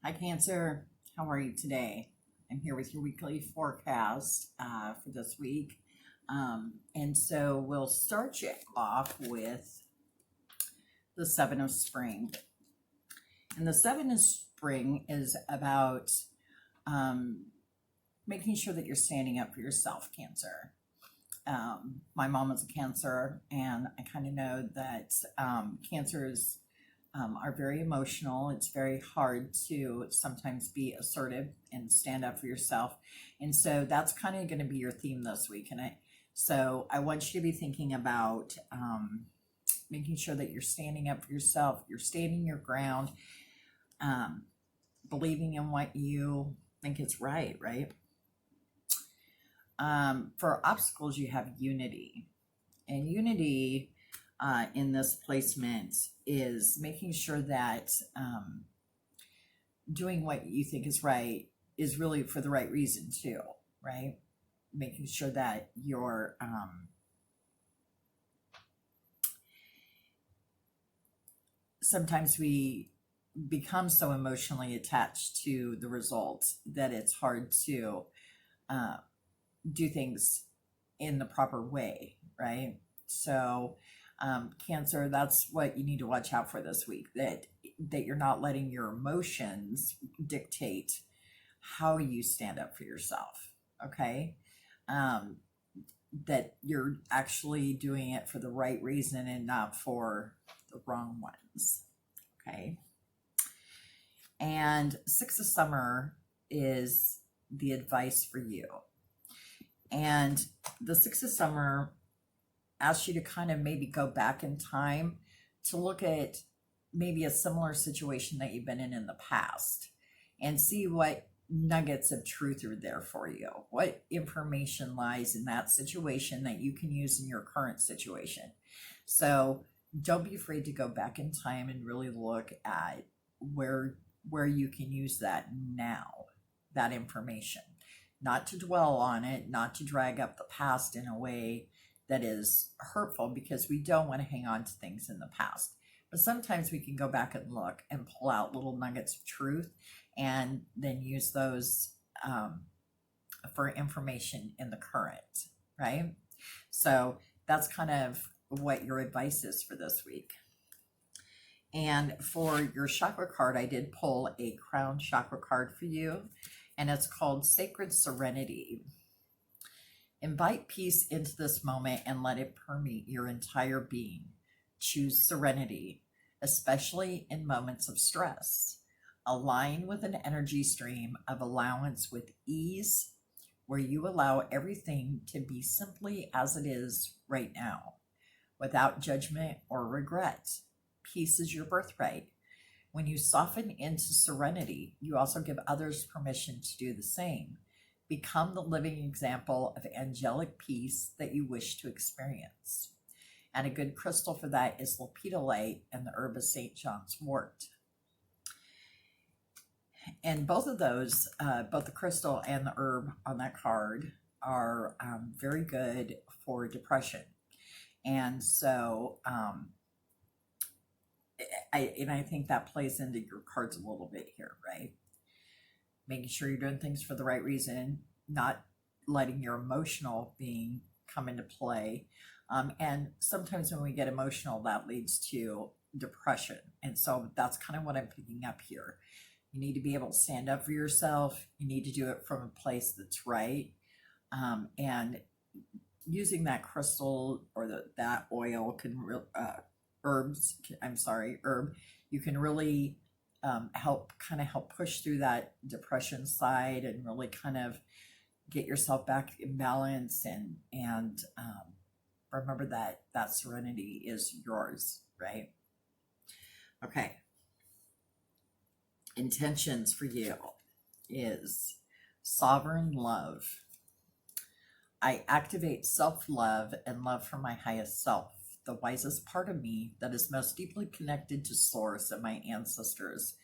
Hi, Cancer. How are you today? I'm here with your weekly forecast for this week. And so we'll start you off with the Seven of Spring. And the Seven of Spring is about um, making sure that you're standing up for yourself, Cancer. My mom is a Cancer, and I kind of know that Cancers are very emotional. It's very hard to sometimes be assertive and stand up for yourself. And so that's kind of going to be your theme this week. So I want you to be thinking about making sure that you're standing up for yourself, you're standing your ground, um, believing in what you think is right, right? For obstacles, you have unity. And unity in this placement is making sure that doing what you think is right is really for the right reason too, right? Making sure that you're sometimes we become so emotionally attached to the results that it's hard to uh, do things in the proper way, right? So Cancer, that's what you need to watch out for this week, that you're not letting your emotions dictate how you stand up for yourself. Okay. um, that you're actually doing it for the right reason and not for the wrong ones. Okay. And Six of Summer is the advice for you. And the Six of Summer asks you to kind of maybe go back in time to look at maybe a similar situation that you've been in the past and see what nuggets of truth are there for you. What information lies in that situation that you can use in your current situation. So don't be afraid to go back in time and really look at where you can use that now, that information. Not to dwell on it, not to drag up the past in a way that is hurtful, because we don't want to hang on to things in the past. But sometimes we can go back and look and pull out little nuggets of truth and then use those for information in the current, right? So that's kind of what your advice is for this week. And for your chakra card, I did pull a crown chakra card for you, and it's called Sacred Serenity. Invite peace into this moment and let it permeate your entire being. Choose serenity, especially in moments of stress. Align with an energy stream of allowance with ease, where you allow everything to be simply as it is right now, without judgment or regret. Peace is your birthright. When you soften into serenity, you also give others permission to do the same. Become the living example of angelic peace that you wish to experience. And a good crystal for that is lepidolite and the herb of St. John's wort. And both of those, both the crystal and the herb on that card, are very good for depression. And so I think that plays into your cards a little bit here, right? Making sure you're doing things for the right reason, not letting your emotional being come into play. And sometimes when we get emotional, that leads to depression. And so that's kind of what I'm picking up here. You need to be able to stand up for yourself. You need to do it from a place that's right. And using that crystal or that oil can herb, you can really help push through that depression side and really kind of get yourself back in balance, and remember that serenity is yours, right? Okay. Intentions for you is sovereign love. I activate self-love and love for my highest self, the wisest part of me that is most deeply connected to Source and my ancestors.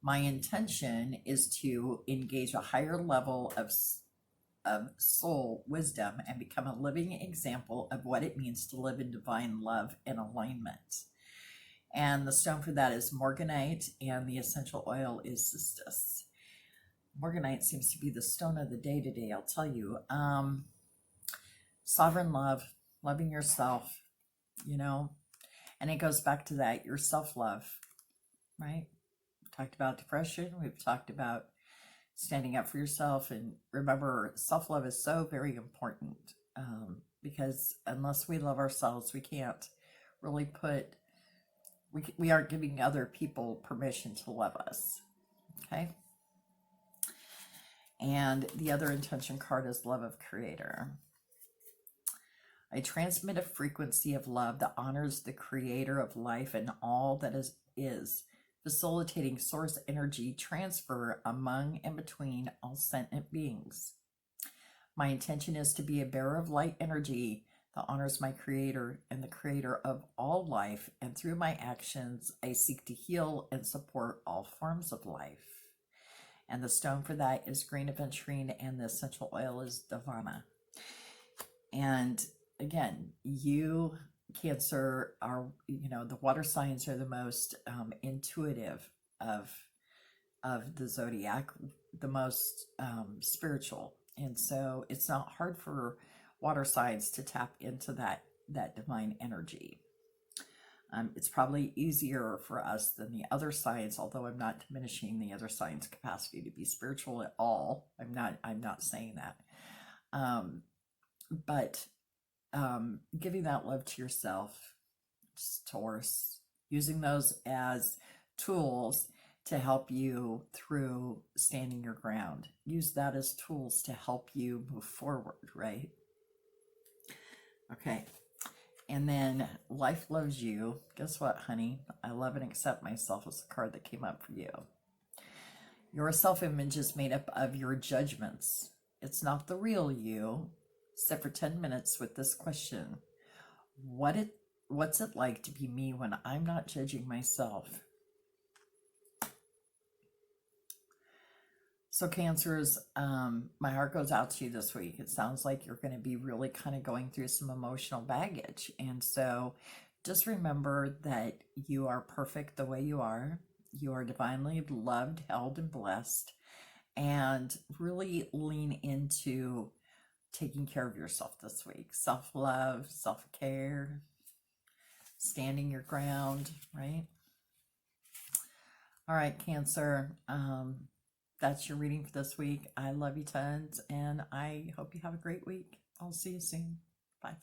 My intention is to engage a higher level of soul wisdom and become a living example of what it means to live in divine love and alignment. And the stone for that is morganite, and the essential oil is cistus. Morganite seems to be the stone of the day today, I'll tell you. Sovereign love, loving yourself, you know, and it goes back to that, your self-love, right? We've talked about depression. We've talked about standing up for yourself. And remember, self-love is so very important, because unless we love ourselves, we can't really we aren't giving other people permission to love us. Okay. And the other intention card is love of creator. I transmit a frequency of love that honors the creator of life and all that is, facilitating source energy transfer among and between all sentient beings. My intention is to be a bearer of light energy that honors my creator and the creator of all life, and through my actions, I seek to heal and support all forms of life. And the stone for that is green aventurine, and the essential oil is Davana. And again, you, Cancer, are, you know, the water signs are the most intuitive of the zodiac, the most spiritual. And so it's not hard for water signs to tap into that divine energy. It's probably easier for us than the other signs, although I'm not diminishing the other signs' capacity to be spiritual at all. I'm not saying that. But giving that love to yourself, Taurus, using those as tools to help you through standing your ground. Use that as tools to help you move forward, right? Okay. And then life loves you. Guess what, honey? I love and accept myself is the card that came up for you. Your self-image is made up of your judgments. It's not the real you. Sit for 10 minutes with this question. What's it like to be me when I'm not judging myself? So Cancers, my heart goes out to you this week. It sounds like you're going to be really kind of going through some emotional baggage. And so just remember that you are perfect the way you are. You are divinely loved, held, and blessed. And really lean into taking care of yourself this week. Self-love, self-care, standing your ground, right? All right, Cancer. That's your reading for this week. I love you tons, and I hope you have a great week. I'll see you soon. Bye.